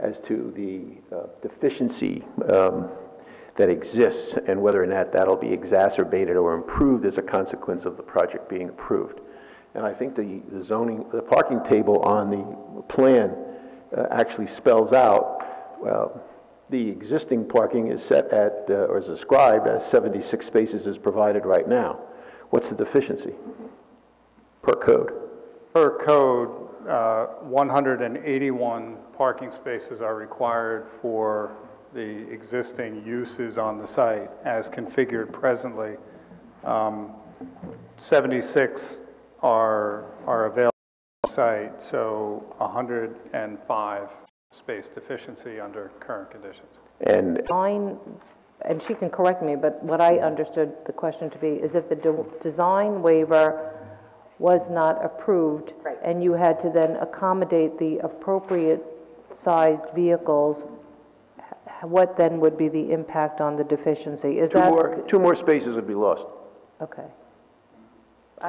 as to the deficiency that exists and whether or not that'll be exacerbated or improved as a consequence of the project being approved. And I think the parking table on the plan actually spells out, well, the existing parking is set at, or is described as 76 spaces is provided right now. What's the deficiency per code? Per code, 181 parking spaces are required for the existing uses on the site as configured presently. 76 are available on the site, so 105 space deficiency under current conditions. And and she can correct me, but what I understood the question to be is if the design waiver was not approved, right, and you had to then accommodate the appropriate sized vehicles, what then would be the impact on the deficiency? Is two more spaces would be lost. Okay.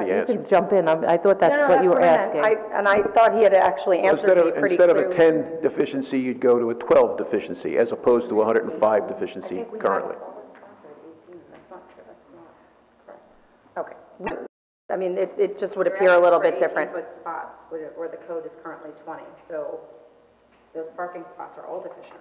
You can jump in. I thought that's what you were asking. And I thought he had actually answered me pretty Instead clearly. of a 10 deficiency, you'd go to a 12 deficiency, as opposed to 105 deficiency currently. That's not true. That's not correct. Okay. I mean, it just would appear a little bit different. 18-foot spots where the code is currently 20, so those parking spots are all deficient.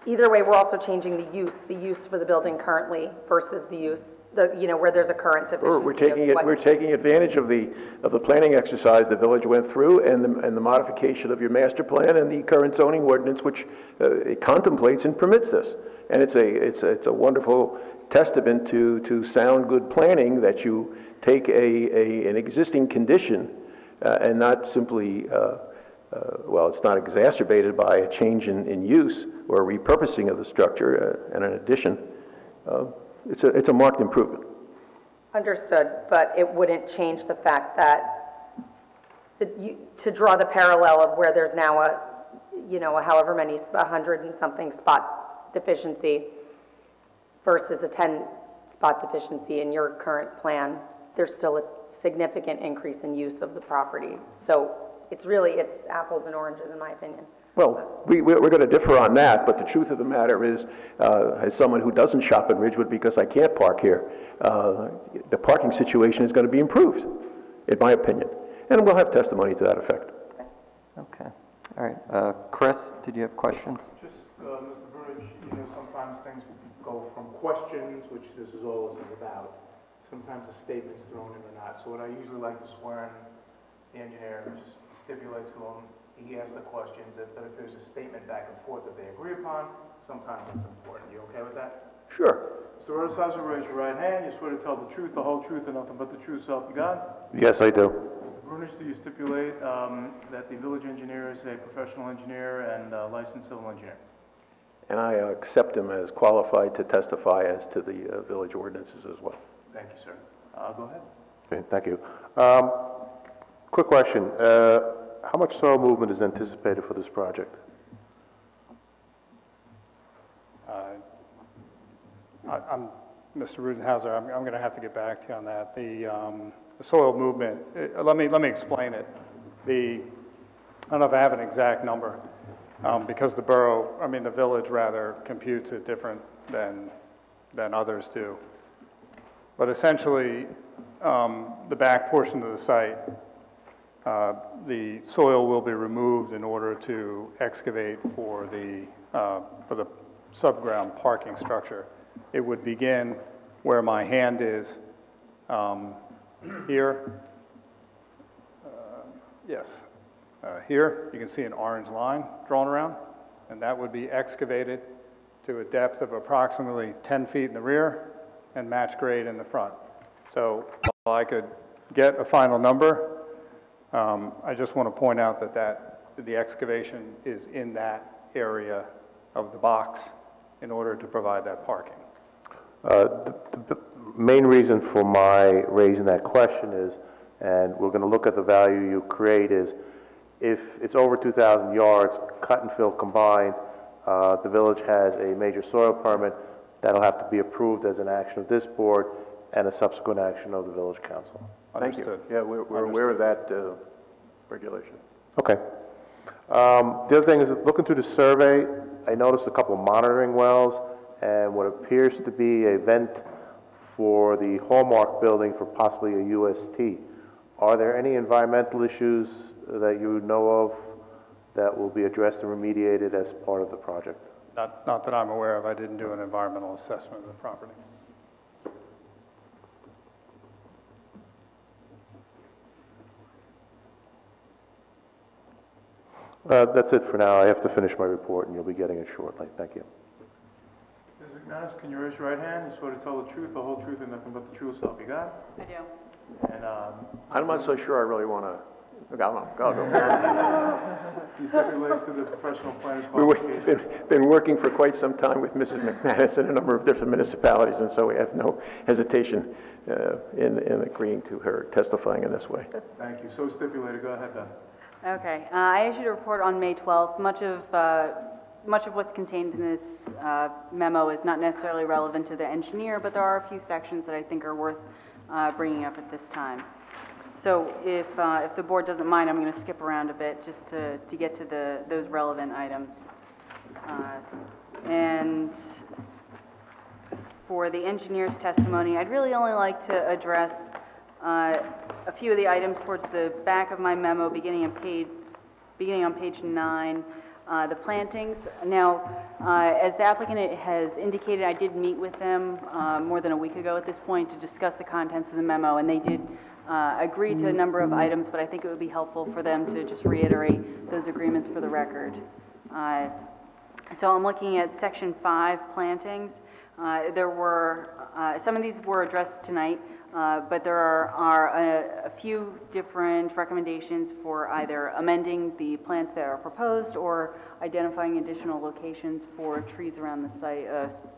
Either way, we're also changing the use for the building currently versus the use, where there's a current deficiency. Sure, we're taking advantage of the planning exercise the village went through and the modification of your master plan and the current zoning ordinance, which it contemplates and permits this. And it's a wonderful testament to sound good planning that you take an existing condition and not simply well, it's not exacerbated by a change in use or a repurposing of the structure and an addition. It's a marked improvement. Understood, but it wouldn't change the fact that to draw the parallel of where there's now a however many, 100 and something spot deficiency versus a 10 spot deficiency in your current plan, there's still a significant increase in use of the property. So it's apples and oranges in my opinion. Well, we're going to differ on that, but the truth of the matter is, as someone who doesn't shop in Ridgewood because I can't park here, the parking situation is going to be improved, in my opinion. And we'll have testimony to that effect. Okay. All right. Chris, did you have questions? Just, Mr. Burnage, sometimes things go from questions, which this is all this is about. Sometimes a statement's thrown in or not. So what I usually like to swear in the engineer and just stipulate to him, he asks the questions, but if there's a statement back and forth that they agree upon, sometimes it's important. You okay with that? Sure. Mr. Rosehauser, raise your right hand. You swear to tell the truth, the whole truth, and nothing but the truth, so help you God? Yes, I do. Mr. Brunish, do you stipulate that the village engineer is a professional engineer and licensed civil engineer? And I accept him as qualified to testify as to the village ordinances as well. Thank you, sir. Go ahead. Okay, thank you. Quick question. How much soil movement is anticipated for this project? I'm Mr. Rudenhauser. I'm going to have to get back to you on that. The soil movement. Let me explain it. I don't know if I have an exact number because the village rather computes it different than others do. But essentially, the back portion of the site, the soil will be removed in order to excavate for the subground parking structure. It would begin where my hand is here. Yes, here you can see an orange line drawn around, and that would be excavated to a depth of approximately 10 feet in the rear and match grade in the front. So while I could get a final number, I just want to point out that the excavation is in that area of the box in order to provide that parking. The main reason for my raising that question is, and we're going to look at the value you create, is if it's over 2,000 yards, cut and fill combined, the village has a major soil permit that'll have to be approved as an action of this board and a subsequent action of the village council. Thank you. Yeah, we're aware of that regulation. Okay. The other thing is, looking through the survey, I noticed a couple of monitoring wells and what appears to be a vent for the Hallmark building for possibly a UST. Are there any environmental issues that you know of that will be addressed and remediated as part of the project? Not that I'm aware of. I didn't do an environmental assessment of the property. That's it for now. I have to finish my report, and you'll be getting it shortly. Thank you. Ms. McManus, can you raise your right hand and swear to tell the truth, the whole truth, and nothing but the truth, so help you God? I do. And, I'm not so sure I really want to, go. you stipulate to the professional planner's We've qualifications. been working for quite some time with Mrs. McManus in a number of different municipalities, and so we have no hesitation in agreeing to her testifying in this way. Thank you. So stipulated. Go ahead, then. Okay, I issued a report on May 12th. Much of what's contained in this memo is not necessarily relevant to the engineer, but there are a few sections that I think are worth bringing up at this time. So if the board doesn't mind, I'm going to skip around a bit just to get to those relevant items. And for the engineer's testimony, I'd really only like to address a few of the items towards the back of my memo, beginning on page 9, the plantings. Now, as the applicant has indicated, I did meet with them more than a week ago at this point to discuss the contents of the memo, and they did agree to a number of items, but I think it would be helpful for them to just reiterate those agreements for the record. So I'm looking at section 5, plantings. There were, some of these were addressed tonight, but there are a few different recommendations for either amending the plants that are proposed or identifying additional locations for trees around the site,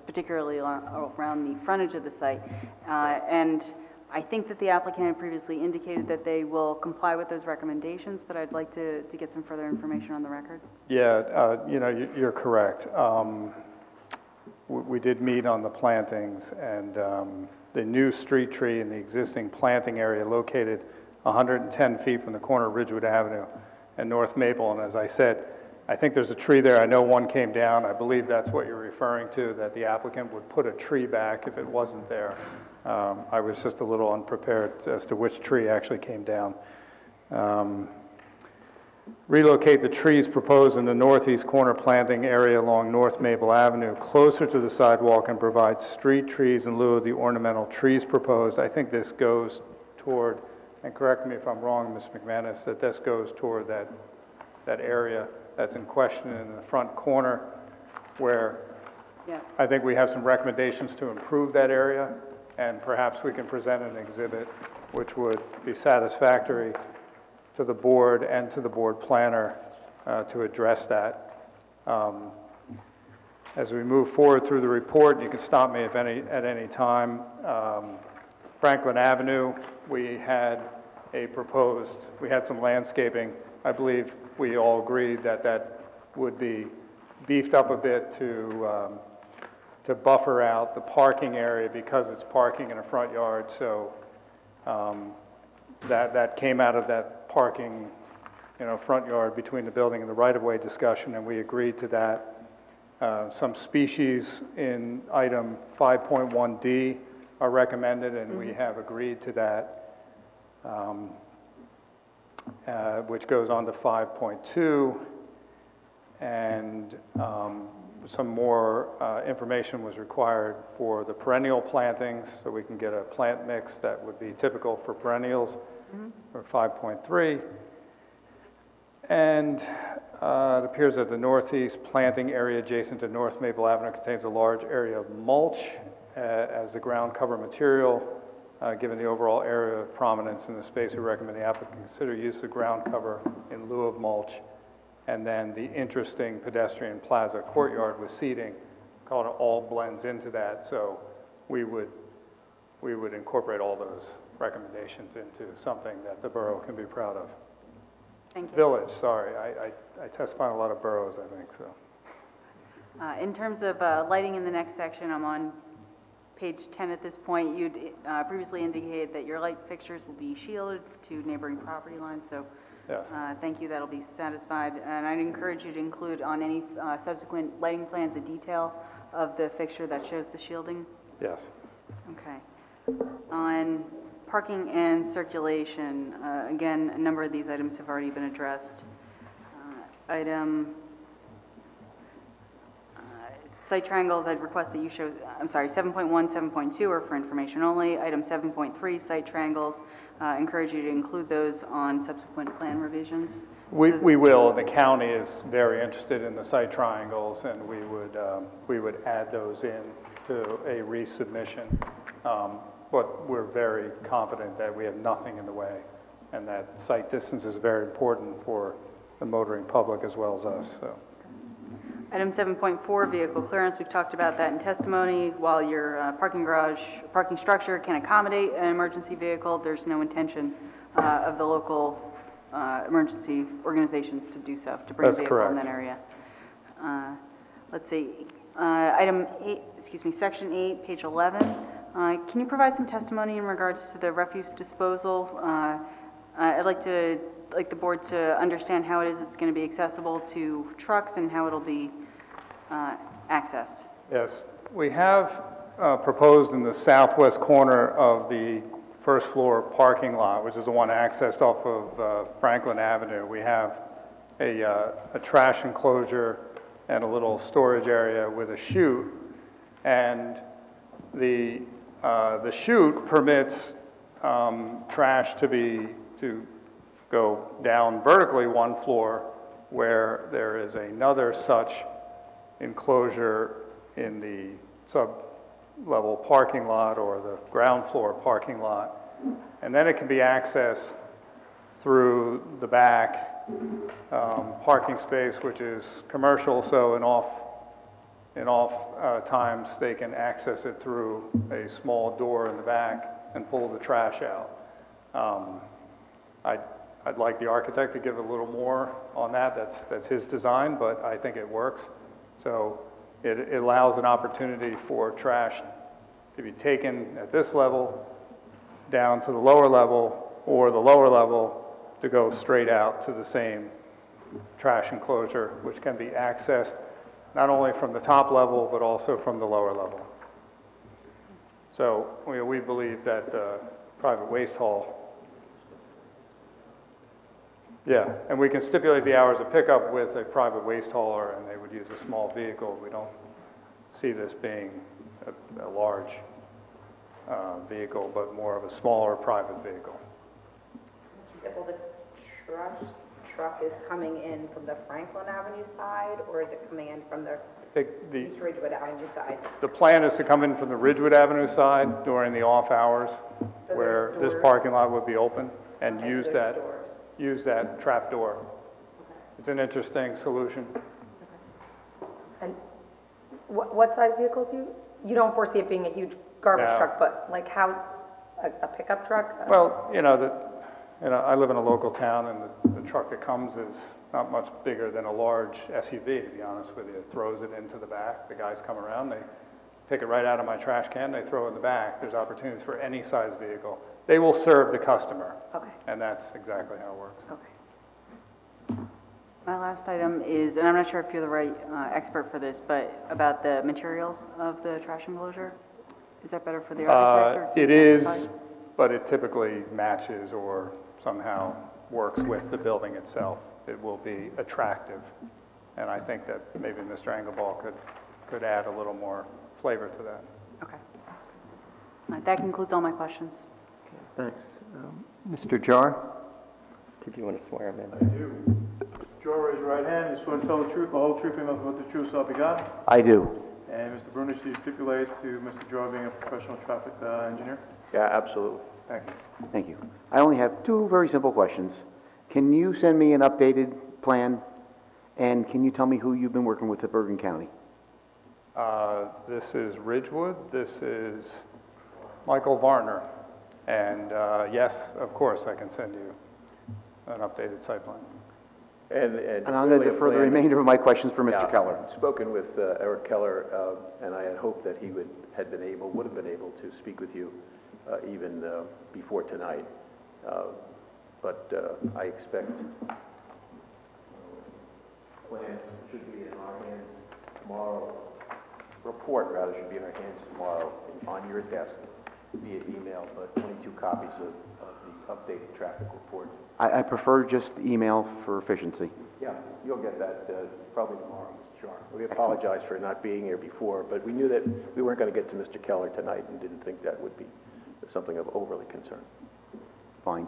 particularly around the frontage of the site. And I think that the applicant had previously indicated that they will comply with those recommendations, but I'd like to get some further information on the record. Yeah, you're correct. We did meet on the plantings, and the new street tree in the existing planting area located 110 feet from the corner of Ridgewood Avenue and North Maple. And as I said, I think there's a tree there. I know one came down. I believe that's what you're referring to, that the applicant would put a tree back if it wasn't there. I was just a little unprepared as to which tree actually came down. Relocate the trees proposed in the northeast corner planting area along North Maple Avenue closer to the sidewalk and provide street trees in lieu of the ornamental trees proposed. I think this goes toward, and correct me if I'm wrong, Ms. McManus, that this goes toward that area that's in question in the front corner where Yes. I think we have some recommendations to improve that area, and perhaps we can present an exhibit which would be satisfactory to the board and to the board planner to address that. As we move forward through the report, you can stop me at any time. Franklin Avenue, we had some landscaping. I believe we all agreed that would be beefed up a bit to buffer out the parking area because it's parking in a front yard. So that came out of that parking, front yard between the building and the right-of-way discussion, and we agreed to that. Some species in item 5.1D are recommended, and we have agreed to that, which goes on to 5.2, and some more information was required for the perennial plantings, so we can get a plant mix that would be typical for perennials, or 5.3. And it appears that the northeast planting area adjacent to North Maple Avenue contains a large area of mulch as the ground cover material. Given the overall area of prominence in the space, we recommend the applicant consider use of ground cover in lieu of mulch. And then the interesting pedestrian plaza courtyard with seating, called it, all blends into that. So we would incorporate all those recommendations into something that the borough can be proud of. Thank you. Village, sorry, I testify on a lot of boroughs, I think, so. In terms of lighting in the next section, I'm on page 10 at this point. You'd previously indicated that your light fixtures will be shielded to neighboring property lines, so Yes. Thank you, that'll be satisfied. And I'd encourage you to include on any subsequent lighting plans a detail of the fixture that shows the shielding. Yes. Okay. On parking and circulation, again, a number of these items have already been addressed. Site triangles, I'd request that you show, I'm sorry, 7.1, 7.2 are for information only. Item 7.3, site triangles, encourage you to include those on subsequent plan revisions. We will. The county is very interested in the site triangles, and we would add those in to a resubmission. But we're very confident that we have nothing in the way, and that site distance is very important for the motoring public as well as us, so. Item 7.4, vehicle clearance, we've talked about that in testimony. While your parking structure can accommodate an emergency vehicle, there's no intention of the local emergency organizations to do so, to bring a That's vehicle in correct. that area. Let's see, section 8, page 11. Can you provide some testimony in regards to the refuse disposal? I'd like the board to understand how it is it's going to be accessible to trucks and how it'll be accessed. Yes, we have proposed in the southwest corner of the first floor parking lot, which is the one accessed off of Franklin Avenue. We have a trash enclosure and a little storage area with a chute, and the chute permits trash to go down vertically one floor, where there is another such enclosure in the sub-level parking lot or the ground floor parking lot. And then it can be accessed through the back parking space, which is commercial, so in off times they can access it through a small door in the back and pull the trash out. I'd like the architect to give a little more on that. That's his design, but I think it works. So it allows an opportunity for trash to be taken at this level down to the lower level, or the lower level to go straight out to the same trash enclosure, which can be accessed not only from the top level, but also from the lower level. So we believe that private waste haul. Yeah, and we can stipulate the hours of pickup with a private waste hauler, and they would use a small vehicle. We don't see this being a large vehicle, but more of a smaller private vehicle. Well, the truck is coming in from the Franklin Avenue side, or is it coming in from the East Ridgewood Avenue side? The plan is to come in from the Ridgewood Avenue side during the off hours, So where there's this doors. parking lot would be open, and Okay, use so that. there's doors. Use that trap door. It's an interesting solution. And what size vehicle do you don't foresee it being a huge garbage No. truck, but like how, a pickup truck? Well, I live in a local town, and the truck that comes is not much bigger than a large SUV, to be honest with you. It throws it into the back. The guys come around, they pick it right out of my trash can, they throw it in the back. There's opportunities for any size vehicle. They will serve the customer. Okay, And that's exactly how it works. okay. My last item is, and I'm not sure if you're the right expert for this, but about the material of the trash enclosure? Is that better for the architect? Or It is, but it typically matches or somehow works with the building itself. It will be attractive. And I think that maybe Mr. Engelball could add a little more flavor to that. Okay. That concludes all my questions. Thanks. Mr. Jar, did you want to swear him in? I do. Joe, raise your right hand. You swear to tell the truth, the whole truth, and nothing but the truth, so help you God? I do. And Mr. Brunish, do you stipulate to Mr. Joe being a professional traffic engineer? Yeah, absolutely. Thank you. Thank you. I only have two very simple questions. Can you send me an updated plan? And can you tell me who you've been working with at Bergen County? This is Ridgewood. This is Michael Varner. And yes, of course, I can send you an updated site plan. And I'm going to defer the remainder of my questions for Mr. Keller. I've spoken with Eric Keller, and I had hoped that he would have been able to speak with you even before tonight. But I expect plans should be in our hands tomorrow. Report, rather, should be in our hands tomorrow on your desk via email, but 22 copies of the updated traffic report. I prefer just email for efficiency. Yeah, you'll get that probably tomorrow, Mr. Chair. We apologize for not being here before, but we knew that we weren't going to get to Mr. Keller tonight and didn't think that would be something of overly concern. Fine.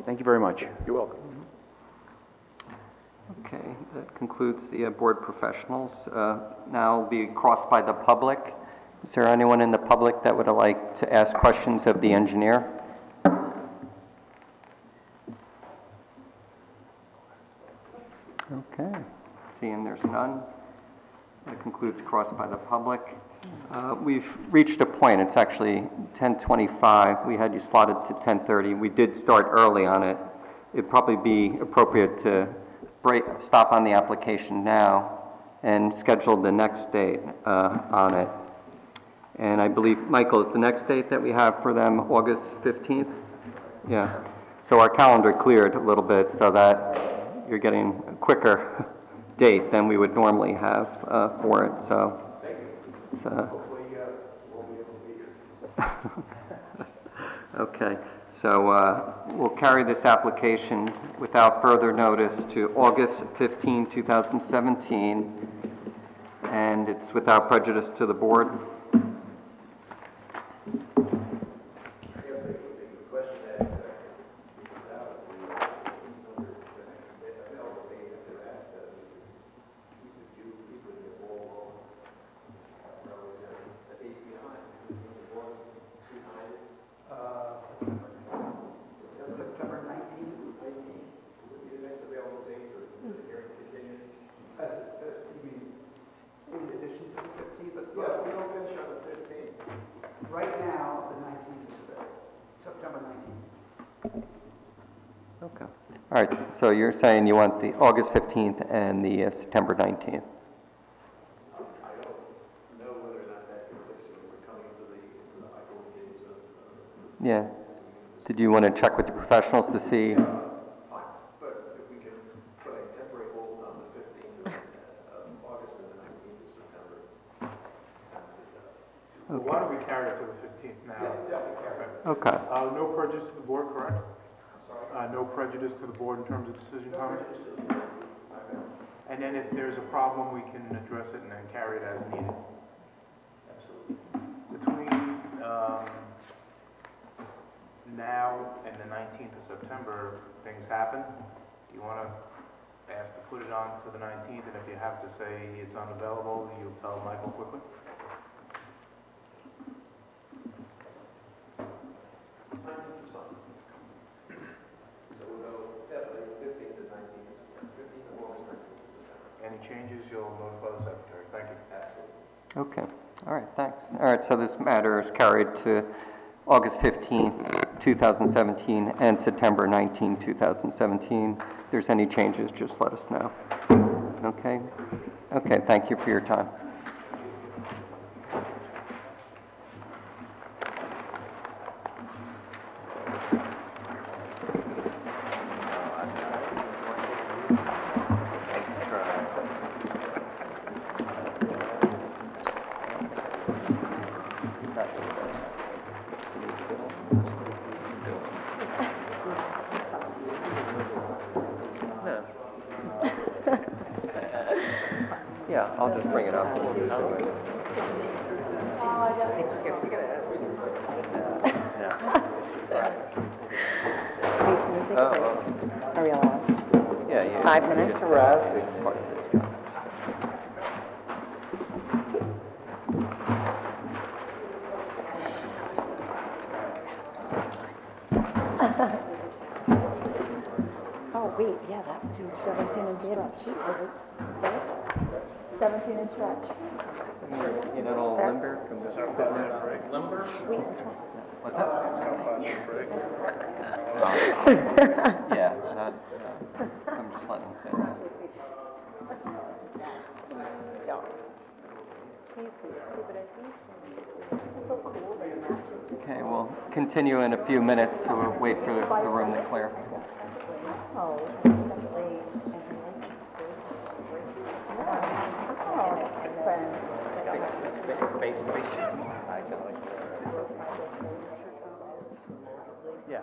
Thank you very much. You're welcome. Okay, that concludes the board professionals. Now will be crossed by the public. Is there anyone in the public that would like to ask questions of the engineer? Okay, seeing there's none, that concludes crossed by the public. We've reached a point, it's actually 10:25. We had you slotted to 10:30. We did start early on it. It'd probably be appropriate to stop on the application now and schedule the next date on it. And I believe, Michael, is the next date that we have for them August 15th? Yeah. So our calendar cleared a little bit so that you're getting a quicker date than we would normally have for it. So, it's, Hopefully, we'll be able to be here. okay. So we'll carry this application without further notice to August 15, 2017, and it's without prejudice to the board. Right now, the 19th is available, September 19th. Okay. All right, so you're saying you want the August 15th and the September 19th? I don't know whether or not that conflicts when we're coming to the high court days of... Yeah. Did you want to check with the professionals to see? But if we can put a temporary hold on the 15th of August and the 19th of September. Well, why don't we carry it to the 15th now? Definitely carry it. Okay. No prejudice to the board, correct? No prejudice to the board in terms of decision time? And then if there's a problem, we can address it and then carry it as needed. Absolutely. Between now and the 19th of September, things happen. Do you want to ask to put it on for the 19th? And if you have to say it's unavailable, you'll tell Michael quickly? Any changes, you'll notify the secretary. Thank you. Absolutely. Okay. All right, thanks. All right, so this matter is carried to August 15th, 2017, and September 19, 2017. If there's any changes, just let us know. Okay? Okay, thank you for your time. Yeah, I'll just bring it up. Are we allowed? Yeah, yeah. 5 minutes It's or part of this job. Oh, wait, yeah, that was 17 and stretch. Was it stretch? 17 and stretch. You know, all limber from the Limber? What's that? Yeah, that, I'm just letting them finish. Please, keep it at these. This is so cool that it matches. Okay, we'll continue in a few minutes, so we'll wait for the room to clear. Oh, separately, and her license Yeah.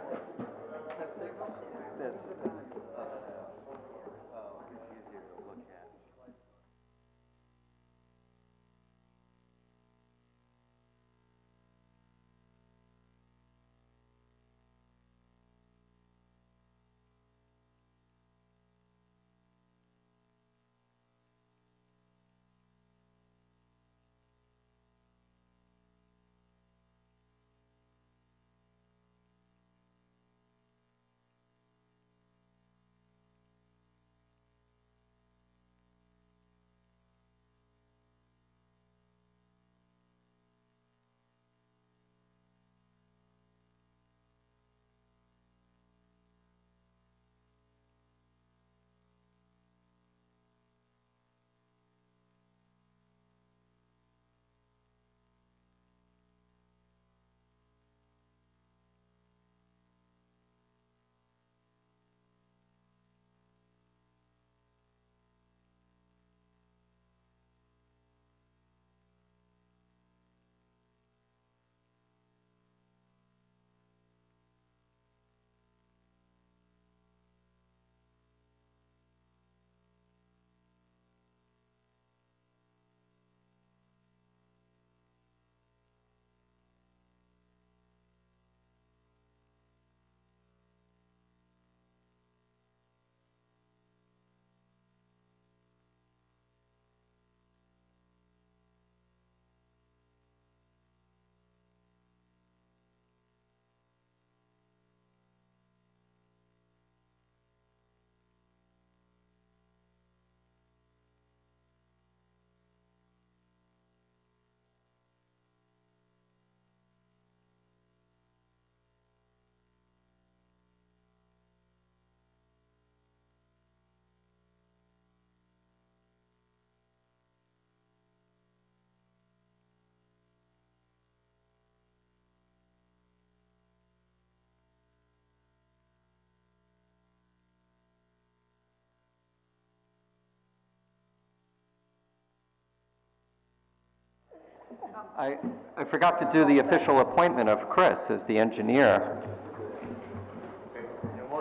I forgot to do the official appointment of Chris as the engineer.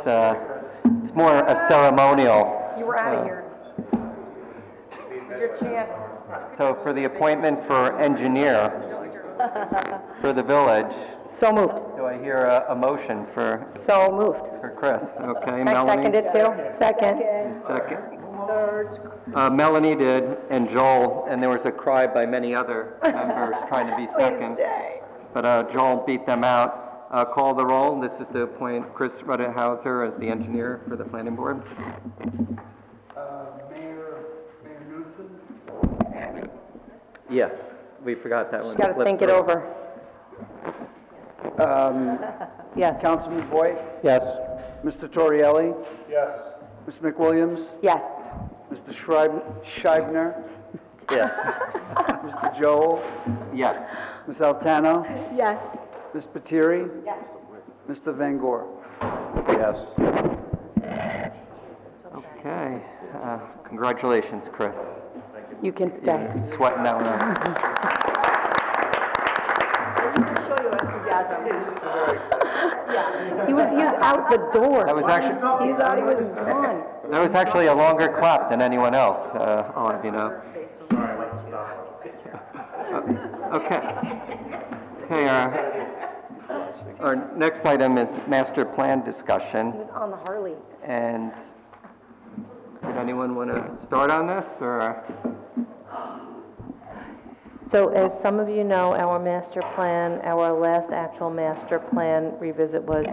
It's more a ceremonial. You were out of here. Here's your chance. So for the appointment for engineer for the village, So moved. do I hear a motion for So moved. Chris? Okay, I Melanie? second it too. Second. Second. Melanie did, and Joel, and there was a cry by many other members trying to be second. But Joel beat them out. Call the roll. This is to appoint Chris Ruddehauser as the engineer for the planning board. Mayor Knudsen? Yeah, we forgot that one. Just got to think it over. Yes. Councilman Boyd? Yes. Mr. Torrielli? Yes. Ms. McWilliams? Yes. Mr. Scheibner? Yes. Mr. Joel? Yes. Ms. Altano? Yes. Ms. Patiri? Yes. Mr. Van Gore? Yes. Okay. Congratulations, Chris. You can stay. You're sweating that one out. He was out the door. That was actually, He thought he was gone. that was actually a longer clap than anyone else, I'll have you know. Okay. Okay, our next item is master plan discussion, He was on the Harley. and did anyone want to start on this, or? So as some of you know, our master plan, our last actual master plan revisit was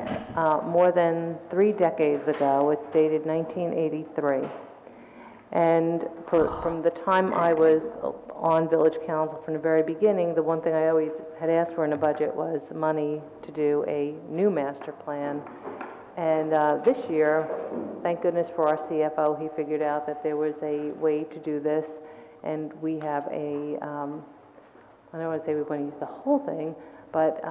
more than 3 decades ago. It's dated 1983. And from the time I was on village council from the very beginning, the one thing I always had asked for in a budget was money to do a new master plan. And this year, thank goodness for our CFO, he figured out that there was a way to do this. And we have I don't want to say we want to use the whole thing, but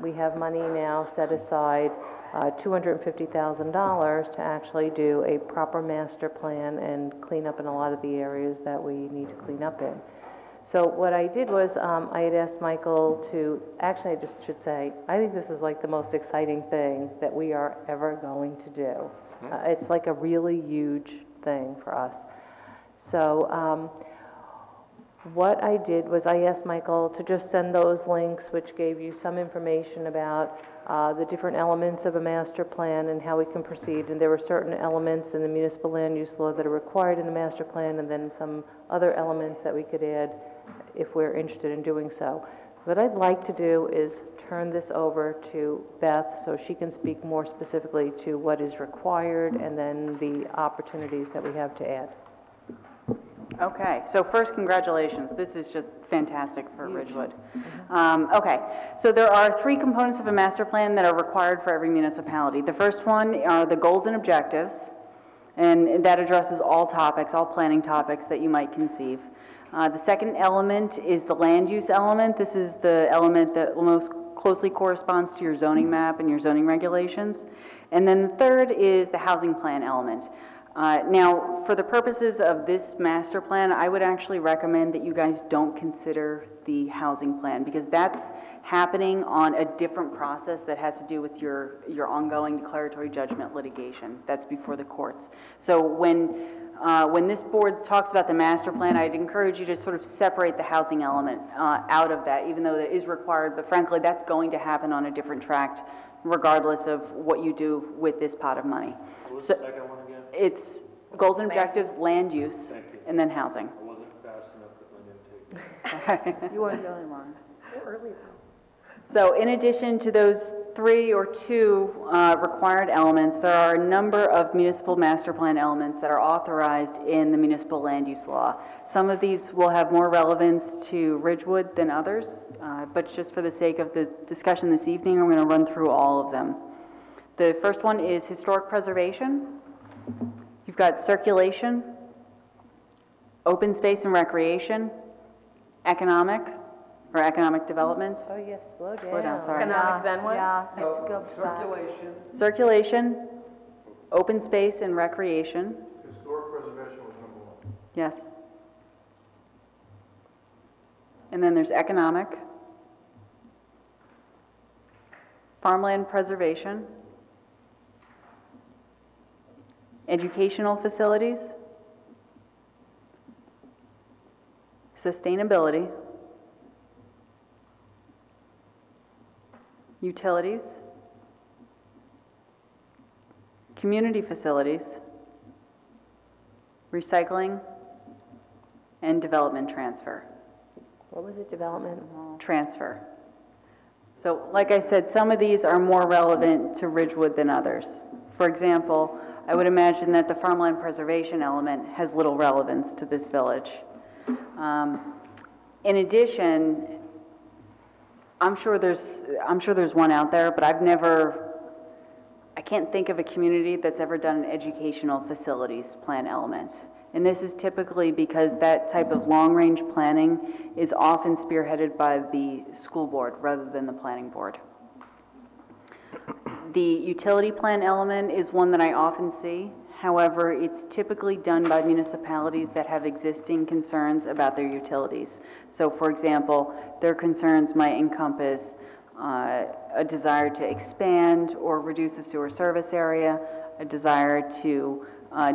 we have money now set aside $250,000 to actually do a proper master plan and clean up in a lot of the areas that we need to clean up in. So what I did was, I had asked Michael to, actually I just should say, I think this is like the most exciting thing that we are ever going to do. It's like a really huge thing for us. So what I did was I asked Michael to just send those links, which gave you some information about the different elements of a master plan and how we can proceed. And there were certain elements in the municipal land use law that are required in the master plan, and then some other elements that we could add if we're interested in doing so. What I'd like to do is turn this over to Beth so she can speak more specifically to what is required and then the opportunities that we have to add. Okay, so first, congratulations. This is just fantastic for Ridgewood. Okay, so there are 3 components of a master plan that are required for every municipality. The first one are the goals and objectives, and that addresses all topics, all planning topics that you might conceive. The second element is the land use element. This is the element that most closely corresponds to your zoning map and your zoning regulations. And then the third is the housing plan element. Now, for the purposes of this master plan, I would actually recommend that you guys don't consider the housing plan, because that's happening on a different process that has to do with your ongoing declaratory judgment litigation. That's before the courts. So when this board talks about the master plan, I'd encourage you to sort of separate the housing element out of that, even though that is required, but frankly, that's going to happen on a different track, regardless of what you do with this pot of money. What was the second one again? It's goals and objectives, land use, and then housing. I wasn't fast enough with my intake. You weren't the only one. So early. So in addition to those 3 or 2 required elements, there are a number of municipal master plan elements that are authorized in the municipal land use law. Some of these will have more relevance to Ridgewood than others, but just for the sake of the discussion this evening, I'm going to run through all of them. The first one is historic preservation. You've got circulation, open space and recreation, economic development. Oh, yes, slow down. Slow down, sorry. Economic, then what? Yeah, Circulation, open space and recreation. Historic preservation was number 1. Yes. And then there's economic, farmland preservation, educational facilities, sustainability, utilities, community facilities, recycling, and development transfer. What was it, development? Transfer. So, like I said, some of these are more relevant to Ridgewood than others. For example, I would imagine that the farmland preservation element has little relevance to this village. In addition, I'm sure there's one out there, but I can't think of a community that's ever done an educational facilities plan element. And this is typically because that type of long-range planning is often spearheaded by the school board rather than the planning board. The utility plan element is one that I often see. However, it's typically done by municipalities that have existing concerns about their utilities. So, for example, their concerns might encompass a desire to expand or reduce a sewer service area, a desire to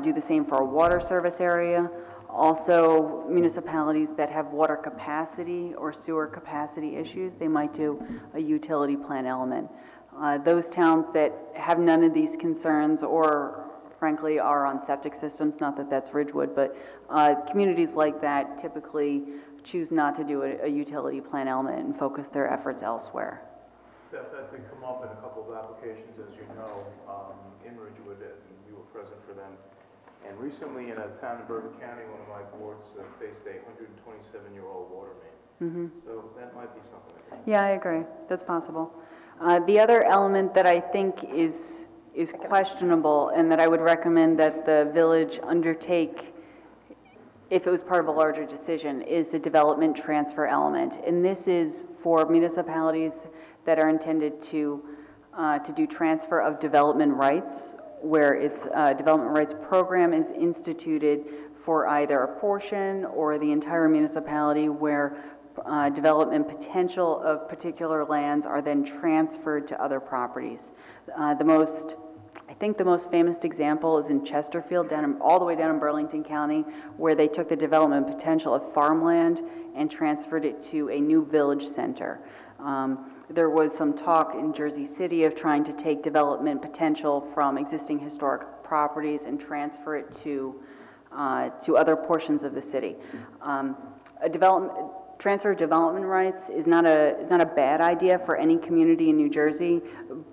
do the same for a water service area. Also, municipalities that have water capacity or sewer capacity issues, they might do a utility plan element. Those towns that have none of these concerns or frankly are on septic systems, not that that's Ridgewood, but communities like that typically choose not to do a utility plan element and focus their efforts elsewhere. That did come up in a couple of applications, as you know, in Ridgewood, and we were present for them. And recently in a town in Bergen County, one of my boards faced a 127-year-old water main. So that might be something. Yeah, I agree. That's possible. The other element that I think is questionable and that I would recommend that the village undertake if it was part of a larger decision is the development transfer element. And this is for municipalities that are intended to to do transfer of development rights, where its development rights program is instituted for either a portion or the entire municipality, where development potential of particular lands are then transferred to other properties. I think the most famous example is in Chesterfield, all the way down in Burlington County, where they took the development potential of farmland and transferred it to a new village center. There was some talk in Jersey City of trying to take development potential from existing historic properties and transfer it to other portions of the city. Transfer of development rights is not a bad idea for any community in New Jersey,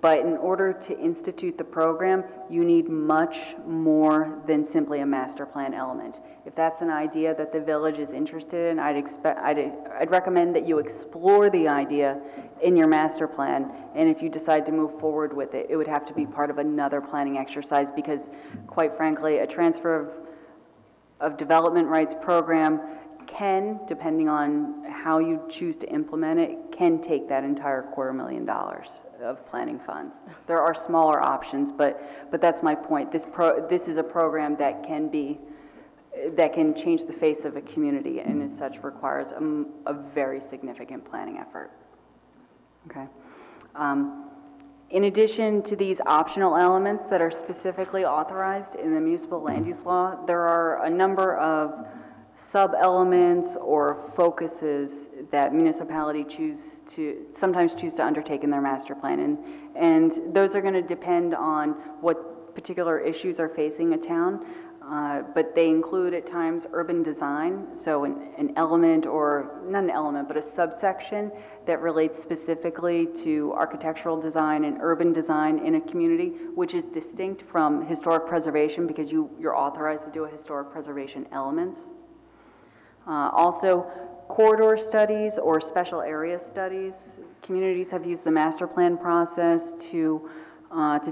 but in order to institute the program, you need much more than simply a master plan element. If that's an idea that the village is interested in, I'd recommend that you explore the idea in your master plan, and if you decide to move forward with it, it would have to be part of another planning exercise, because quite frankly, a transfer of development rights program can, depending on how you choose to implement it, can take that entire $250,000 of planning funds. There are smaller options, but that's my point. This is a program that can change the face of a community, and as such requires a very significant planning effort. Okay. In addition to these optional elements that are specifically authorized in the municipal land use law, there are a number of sub-elements or focuses that municipality sometimes choose to undertake in their master plan. And those are going to depend on what particular issues are facing a town, but they include at times urban design, so an element, or not an element, but a subsection that relates specifically to architectural design and urban design in a community, which is distinct from historic preservation, because you're authorized to do a historic preservation element. Also, corridor studies or special area studies. Communities have used the master plan process to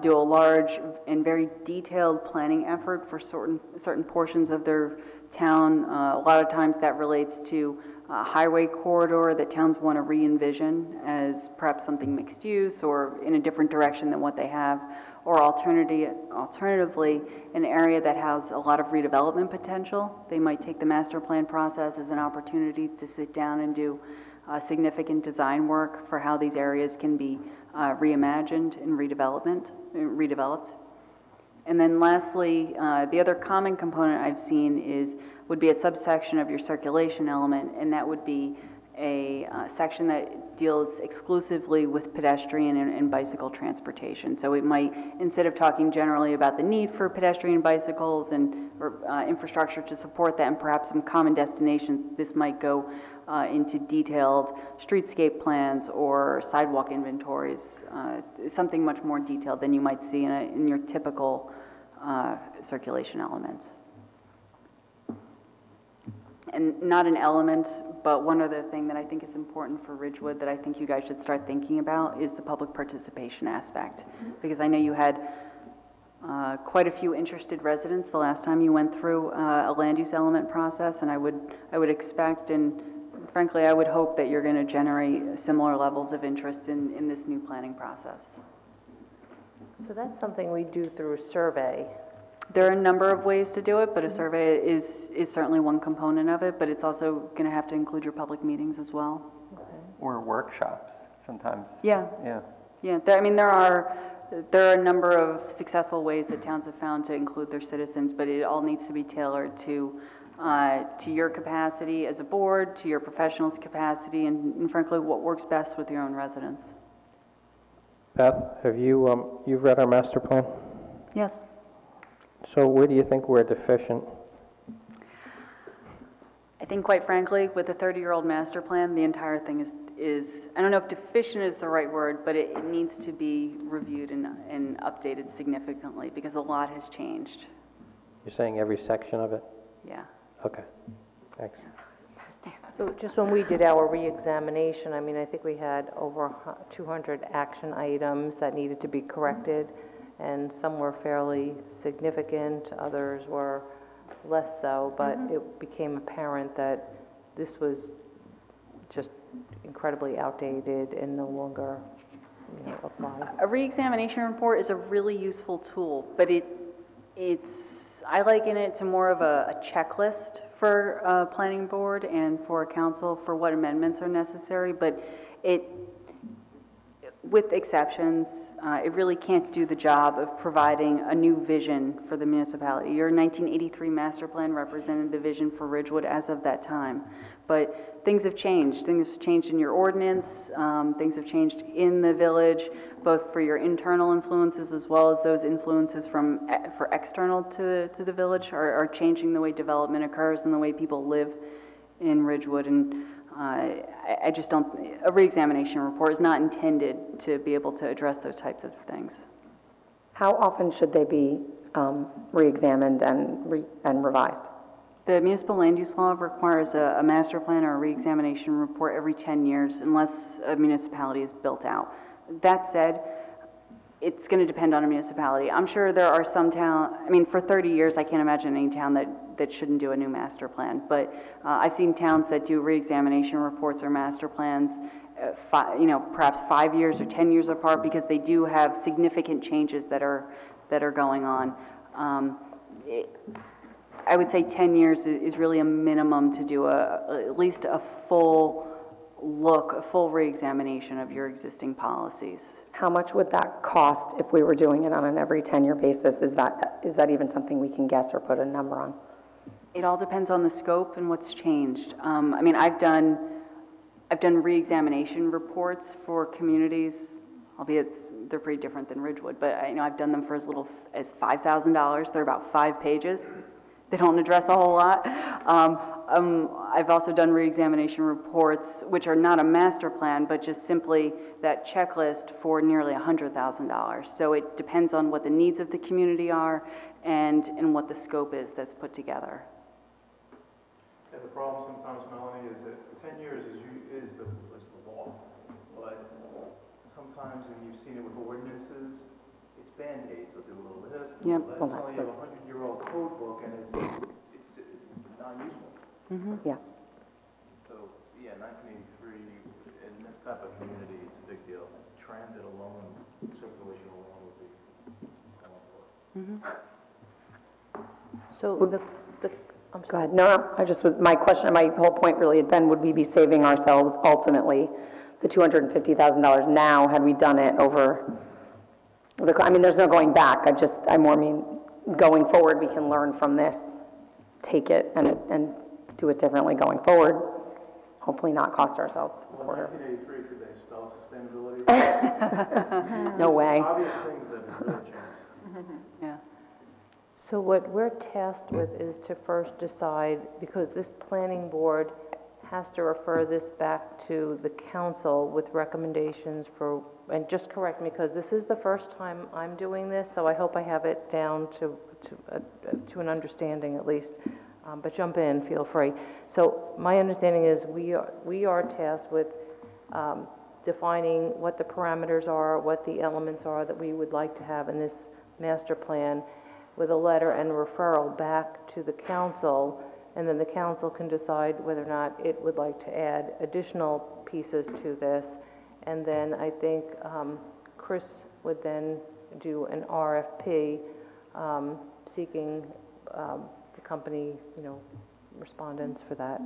do a large and very detailed planning effort for certain portions of their town. A lot of times that relates to a highway corridor that towns want to re-envision as perhaps something mixed use or in a different direction than what they have, or alternatively, an area that has a lot of redevelopment potential. They might take the master plan process as an opportunity to sit down and do significant design work for how these areas can be reimagined and redeveloped. And then lastly, the other common component I've seen would be a subsection of your circulation element, and that would be a section that deals exclusively with pedestrian and bicycle transportation. So it might, instead of talking generally about the need for pedestrian bicycles or infrastructure to support that and perhaps some common destinations, this might go into detailed streetscape plans or sidewalk inventories, something much more detailed than you might see in your typical circulation elements. And not an element, but one other thing that I think is important for Ridgewood that I think you guys should start thinking about is the public participation aspect. Because I know you had quite a few interested residents the last time you went through a land use element process, and I would expect, and frankly I would hope, that you're going to generate similar levels of interest in this new planning process. So that's something we do through a survey. There are a number of ways to do it, but a survey is certainly one component of it, but it's also going to have to include your public meetings as well. Okay. Or workshops, sometimes. Yeah. I mean, there are a number of successful ways that towns have found to include their citizens, but it all needs to be tailored to your capacity as a board, to your professionals' capacity, and frankly, what works best with your own residents. Beth, have you've read our master plan? Yes. So where do you think we're deficient? I think, quite frankly, with a 30-year-old master plan, the entire thing is, I don't know if deficient is the right word, but it needs to be reviewed and updated significantly, because a lot has changed. You're saying every section of it? Yeah. Okay, thanks. So just when we did our re-examination, I mean, I think we had over 200 action items that needed to be corrected, and some were fairly significant, others were less so, but it became apparent that this was just incredibly outdated and no longer apply. A reexamination report is a really useful tool, but I liken it to more of a checklist for a planning board and for a council for what amendments are necessary, but with exceptions, it really can't do the job of providing a new vision for the municipality. Your 1983 master plan represented the vision for Ridgewood as of that time. But things have changed. Things have changed in your ordinance. Things have changed in the village, both for your internal influences as well as those influences for external to the village are changing the way development occurs and the way people live in Ridgewood. And I just don't, a reexamination report is not intended to be able to address those types of things. How often should they be re-examined and revised? The municipal land use law requires a master plan or a reexamination report every 10 years unless a municipality is built out. That said, it's going to depend on a municipality. I'm sure there are some for 30 years, I can't imagine any town that shouldn't do a new master plan. But I've seen towns that do reexamination reports or master plans, perhaps 5 years or 10 years apart because they do have significant changes that are going on. I would say 10 years is really a minimum to do at least a full look, a full reexamination of your existing policies. How much would that cost if we were doing it on an every 10-year basis? Is that even something we can guess or put a number on? It all depends on the scope and what's changed. I've done reexamination reports for communities, albeit they're pretty different than Ridgewood, but I've done them for as little as $5,000. They're about 5 pages. They don't address a whole lot. I've also done reexamination reports, which are not a master plan, but just simply that checklist for nearly $100,000. So it depends on what the needs of the community are and what the scope is that's put together. Yeah, the problem sometimes, Melanie, is that 10 years is the law, but sometimes, and you've seen it with ordinances, it's Band-Aids. They'll do a little this, Yep. well, that's only a 100-year-old code book, and it's non-useful. Mm-hmm. Yeah. So, yeah, 1983, in this type of community, it's a big deal. Transit alone, circulation alone would be So I'm Go sorry. ahead. No, my whole point really had been, would we be saving ourselves ultimately the $250,000 now had we done it over, there's no going back. I more mean going forward, we can learn from this, take it and do it differently going forward. Hopefully not cost ourselves a Well, quarter. in 1983, could they spell sustainability? No way. Obvious things that have really changed. Yeah. So what we're tasked with is to first decide, because this planning board has to refer this back to the council with recommendations for, and just correct me, because this is the first time I'm doing this, so I hope I have it down to an understanding at least, but jump in, feel free. So my understanding is we are tasked with defining what the parameters are, what the elements are that we would like to have in this master plan, with a letter and referral back to the council, and then the council can decide whether or not it would like to add additional pieces to this. And then I think Chris would then do an RFP seeking the company, respondents for that.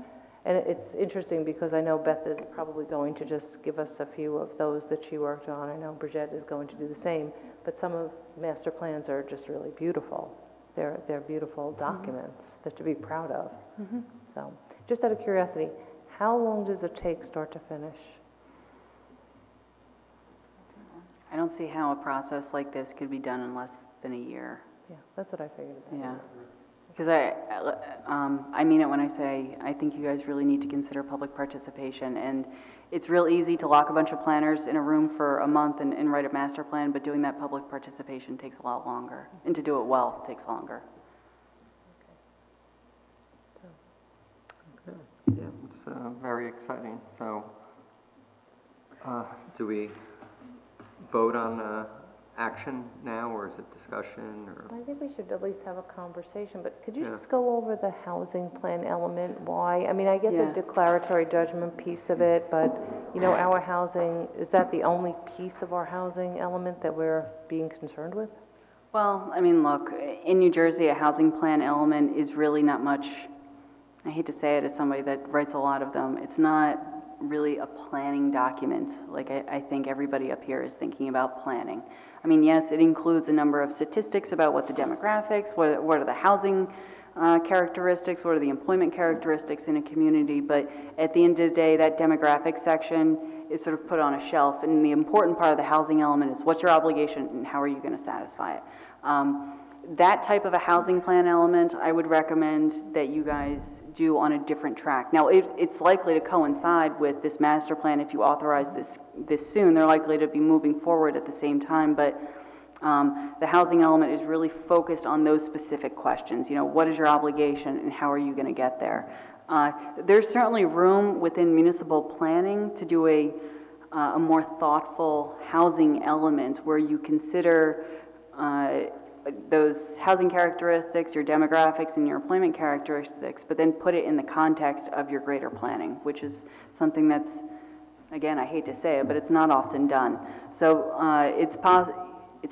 And it's interesting because I know Beth is probably going to just give us a few of those that she worked on. I know Bridget is going to do the same, but some of master plans are just really beautiful. They're beautiful documents that to be proud of. So, just out of curiosity, how long does it take start to finish? I don't see how a process like this could be done in less than a year. Yeah, that's what I figured. Yeah. Because I mean it when I say I think you guys really need to consider public participation. And it's real easy to lock a bunch of planners in a room for a month and write a master plan, but doing that public participation takes a lot longer. And to do it well takes longer. Yeah, it's very exciting. So, do we vote on action now, or is it discussion, or? I think we should at least have a conversation, but could you Yeah. just go over the housing plan element, why? I mean, I get Yeah. the declaratory judgment piece of it, but you know, our housing, is that the only piece of our housing element that we're being concerned with? Well, I mean, look, in New Jersey, a housing plan element is really not much, I hate to say it as somebody that writes a lot of them, it's not really a planning document. Like I think everybody up here is thinking about planning. I mean, yes, it includes a number of statistics about what the demographics, what are the housing characteristics, what are the employment characteristics in a community, but at the end of the day, that demographic section is sort of put on a shelf, and the important part of the housing element is what's your obligation and how are you going to satisfy it. That type of a housing plan element, I would recommend that you guys do on a different track. Now, it's likely to coincide with this master plan. If you authorize this soon, they're likely to be moving forward at the same time, but the housing element is really focused on those specific questions. You know, what is your obligation and how are you going to get there? There's certainly room within municipal planning to do a more thoughtful housing element where you consider those housing characteristics, your demographics, and your employment characteristics, but then put it in the context of your greater planning, which is something that's, again, I hate to say it, but it's not often done. So it's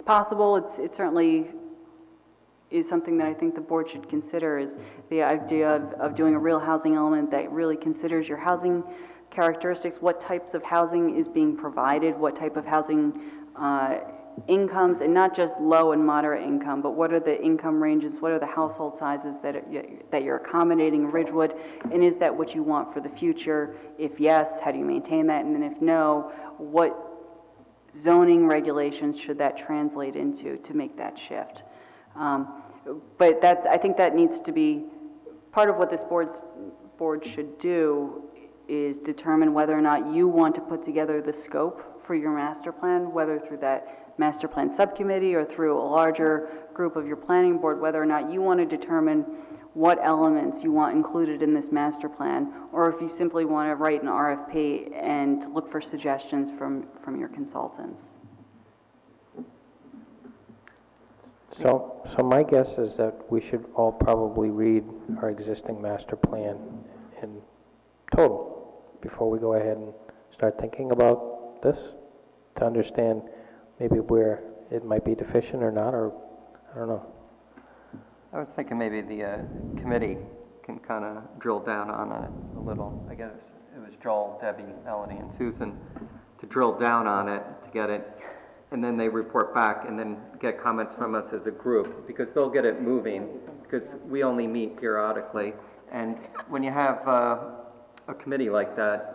possible, it certainly is something that I think the board should consider, is the idea of doing a real housing element that really considers your housing characteristics, what types of housing is being provided, what type of housing incomes, and not just low and moderate income, but what are the income ranges, what are the household sizes that you're accommodating in Ridgewood, and is that what you want for the future? If yes, how do you maintain that? And then if no, what zoning regulations should that translate into to make that shift? But I think that needs to be part of what this board should do, is determine whether or not you want to put together the scope for your master plan, whether through that master plan subcommittee or through a larger group of your planning board, whether or not you want to determine what elements you want included in this master plan, or if you simply want to write an RFP and look for suggestions from your consultants. So my guess is that we should all probably read our existing master plan in total before we go ahead and start thinking about this, to understand maybe where it might be deficient or not, or I don't know. I was thinking maybe the committee can kind of drill down on it a little. I guess it was Joel, Debbie, Melanie, and Susan to drill down on it, to get it, and then they report back and then get comments from us as a group, because they'll get it moving, because we only meet periodically. And when you have a committee like that,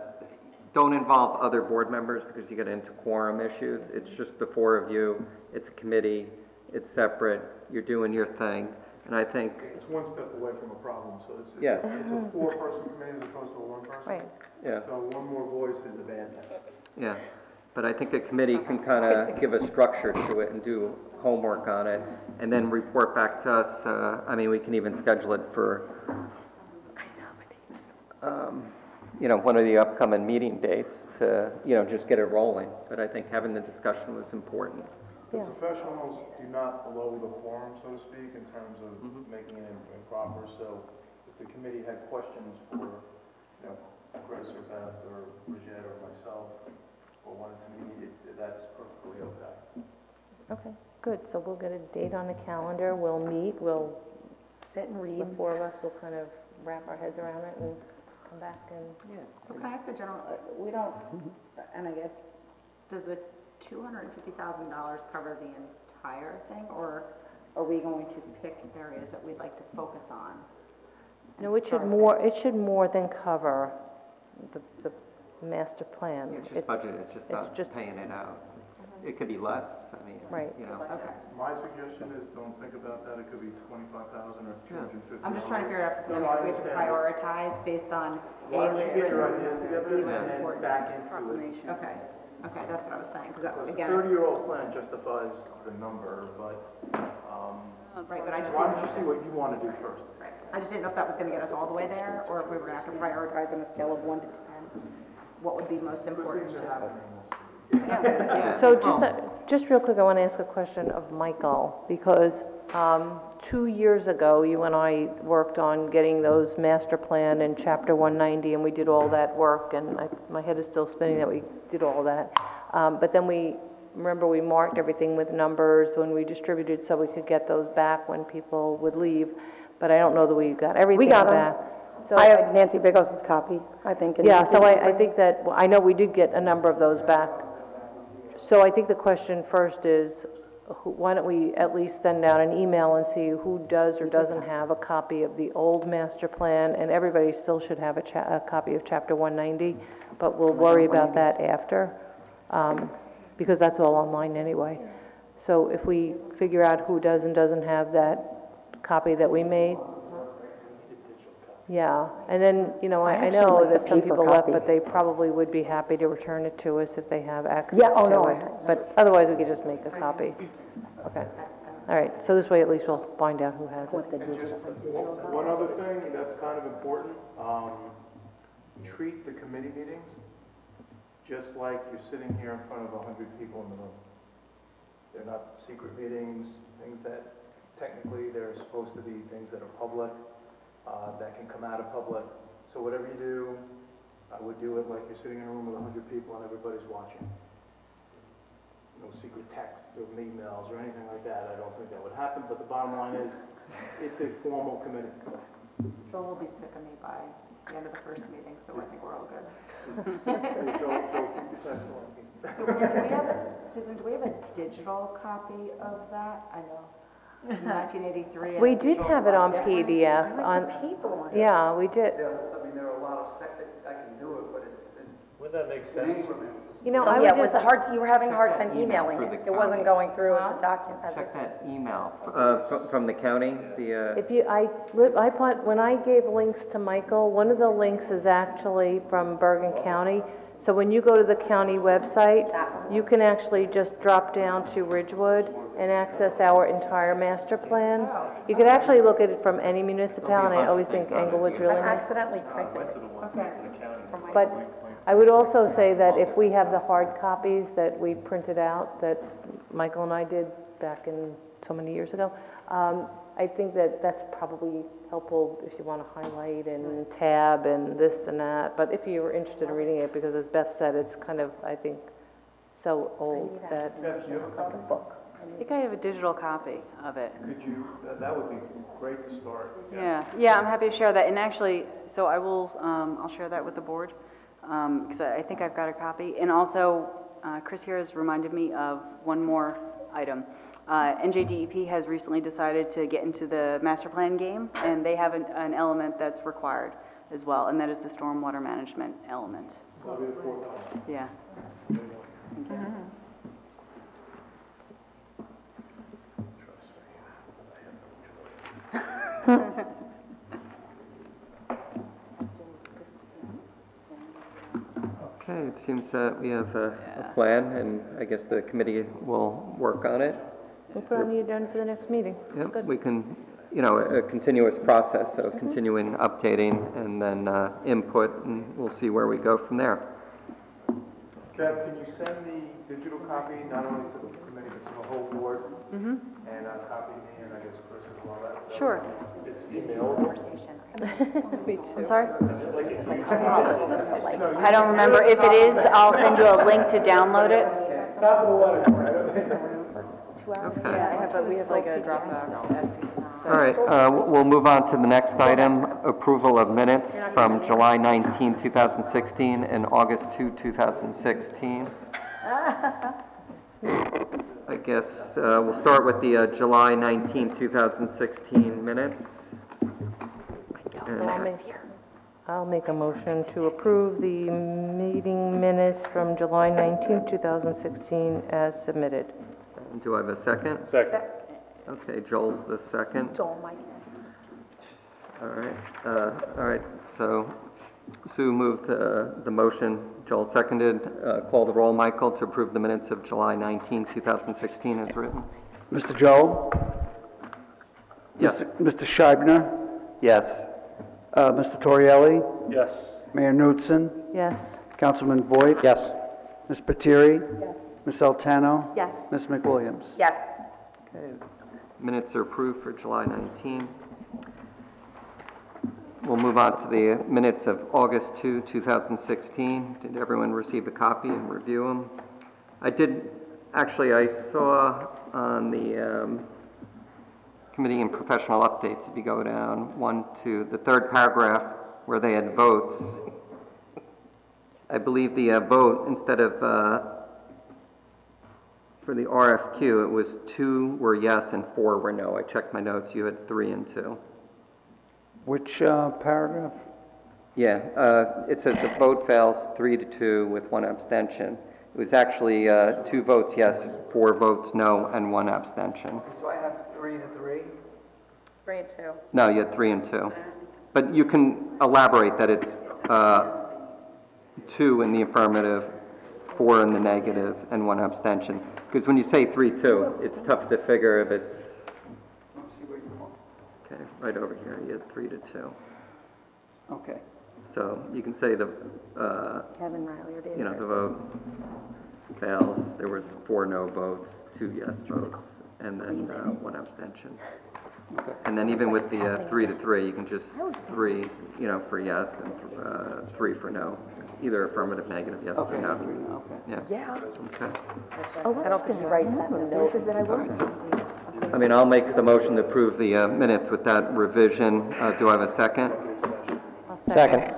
don't involve other board members because you get into quorum issues. It's just the four of you. It's a committee. It's separate. You're doing your thing. And I think It's one step away from a problem, so it's Yeah. it's a four-person committee as opposed to a one-person. Right. Yeah. So one more voice is a bad thing. Yeah, but I think the committee can kind of give a structure to it and do homework on it, and then report back to us. I mean, we can even schedule it for, you know, one of the upcoming meeting dates to, you know, just get it rolling. But I think having the discussion was important. The professionals do not blow the quorum, so to speak, in terms of making it improper. So if the committee had questions for, you know, Chris or Beth or Bridget or myself, or wanted to meet, that's perfectly okay. Okay, good. So we'll get a date on the calendar, we'll meet, we'll Sit and read. the four of us will kind of wrap our heads around it and come back and, So can I ask a general, we don't, and I guess, does the $250,000 cover the entire thing, or are we going to pick areas that we'd like to focus on? no, it should more than cover the master plan. It's just budget, it's just not paying it out. It could be less, I mean, Right. you know. Okay. My suggestion is don't think about that. It could be 25,000 or 250. I'm just trying to figure out if No, we I have to understand. prioritize based on. Why don't you get your ideas together B and was then important. back into it? Proclamation. Okay, that's what I was saying, because Because a again, 30-year-old plan justifies the number, but right, but I just why didn't don't you see what you want to do first? right. I just didn't know if that was gonna get us all the way there, or if we were gonna have to prioritize on a scale of 1 to 10, what would be most important Things to are have. happening. So just, Just real quick, I want to ask a question of Michael, because 2 years ago, you and I worked on getting those master plan and chapter 190, and we did all that work, and my head is still spinning that we did all that. But then remember we marked everything with numbers when we distributed so we could get those back when people would leave, but I don't know that we got everything got 'em. back. So I have Nancy Bigos's copy, I think. and- yeah, so I think that, well, I know we did get a number of those back. So I think the question first is, why don't we at least send out an email and see who does or doesn't have a copy of the old master plan, and everybody still should have a copy of chapter 190, but we'll worry about that after, because that's all online anyway. So if we figure out who does and doesn't have that copy that we made, yeah, and then, you know, I know like the that some paper people left, copy. but they probably would be happy to return it to us if they have access Yeah, oh, to no, it. But otherwise, we could just make a copy. Okay, all right, so this way at least we'll find out who has it. One other thing that's kind of important, treat the committee meetings just like you're sitting here in front of 100 people in the room. They're not secret meetings, things that technically they're supposed to be things that are public, that can come out of public. So whatever you do, I would do it like you're sitting in a room with 100 people and everybody's watching. No secret texts or emails or anything like that. I don't think that would happen, but the bottom line is, it's a formal committee. Joel will be sick of me by the end of the first meeting, so I think we're all good. Susan, do we have a digital copy of that? I know, 1983. We did have it on PDF, I like the paper one. yeah, we did. Yeah, I mean, there are a lot of I can do it, but it's Would that make in sense? increments. You know, I Yeah, would it was just, hard, you were having a hard Check time that email emailing for it. the It wasn't county. going through as a document. Check that email from the county, if you, when I gave links to Michael, one of the links is actually from Bergen County. So when you go to the county website, you can actually just drop down to Ridgewood and access our entire master plan. You could actually look at it from any municipality. I always think Englewood's I really nice. accidentally printed it. But I would also say that if we have the hard copies that we printed out, that Michael and I did back in so many years ago, I think that that's probably helpful if you want to highlight and tab and this and that. But if you were interested in reading it, because as Beth said, it's kind of, I think, so old that. Beth, you have a copy? I think I have a digital copy of it. Could you, that would be great to start. Yeah, I'm happy to share that, and actually, so I will, I'll share that with the board, because I think I've got a copy. And also, Chris here has reminded me of one more item. NJDEP has recently decided to get into the master plan game, and they have an element that's required as well, and that is the stormwater management element. Yeah. Okay, it seems that we have a plan, and I guess the committee will work on it. We'll put it on the agenda for the next meeting. Yep, we can, you know, a continuous process, so continuing updating and then input, and we'll see where we go from there. Bev, can you send the digital copy not only to the committee, but to the whole board? And copy me, and I guess Chris as well? Sure. It's emailable. Me too. I'm sorry? I don't remember. If it is, I'll send you a link to download it. Top of the letter, right? Okay. We have like a Dropbox. All right, we'll move on to the next item, approval of minutes from July 19, 2016 and August 2, 2016. I guess we'll start with the July 19, 2016 minutes. And I'll make a motion to approve the meeting minutes from July 19, 2016 as submitted. do I have a second? Second. Okay, Joel's the second. Joel, my All right, so Sue moved the motion, Joel seconded. Call the roll, Michael, to approve the minutes of July 19, 2016 as written. Mr. Joe? Yes. Mr. Scheibner? Yes. Mr. Torrielli? Yes. Mayor Knutson? Yes. Councilman Voigt? Yes. Ms. Patiri? Yes. Ms. Altano? Yes. Ms. McWilliams? Yes. Okay, minutes are approved for July 19. We'll move on to the minutes of August 2, 2016. Did everyone receive a copy and review them? I saw on the committee and professional updates, if you go down one to the third paragraph where they had votes, I believe the vote, instead of for the RFQ, it was 2 were yes and 4 were no. I checked my notes, you had 3 and 2. Which paragraph? Yeah, it says the vote fails 3-2 with 1 abstention. It was actually 2 votes yes, 4 votes no, and 1 abstention. So I have 3-3? 3 and 2. No, you had 3 and 2. But you can elaborate that it's 2 in the affirmative, 4 in the negative, and 1 abstention. Because when you say 3-2, it's tough to figure if it's... Okay, right over here, you had 3-2. Okay. So you can say the, Kevin Riley or David? the vote fails. There was 4 no votes, 2 yes votes, and then 1 abstention. Okay. And then even with the 3-3, you can just 3, for yes and 3 for no. Either affirmative, negative, yes or no. Okay. Yeah. Okay. I don't think he writes that in the notes. I mean, I'll make the motion to approve the minutes with that revision. Do I have a second? Second.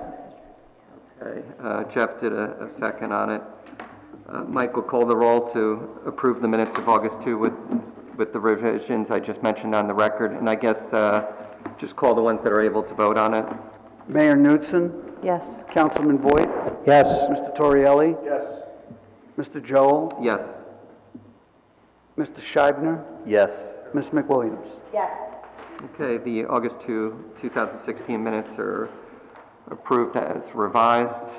Okay. Jeff did a second on it. Mike will call the roll to approve the minutes of August 2 with the revisions I just mentioned on the record. And I guess just call the ones that are able to vote on it. Mayor Knudsen? Yes. Councilman Voigt? Yes. Mr. Torrielli? Yes. Mr. Joel? Yes. Mr. Scheibner? Yes. Ms. McWilliams? Yes. Okay, the August 2, 2016 minutes are approved as revised.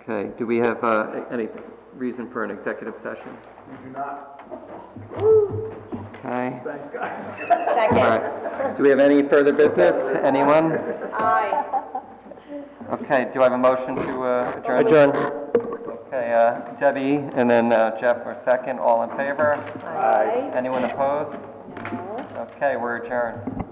Okay, do we have any reason for an executive session? We do not. Okay. Thanks, guys. Second. All right. Do we have any further business? Anyone? Aye. Okay, do I have a motion to adjourn? Adjourn. Okay, Debbie and then Jeff for second. All in favor? Aye. Anyone opposed? No. Okay, we're adjourned.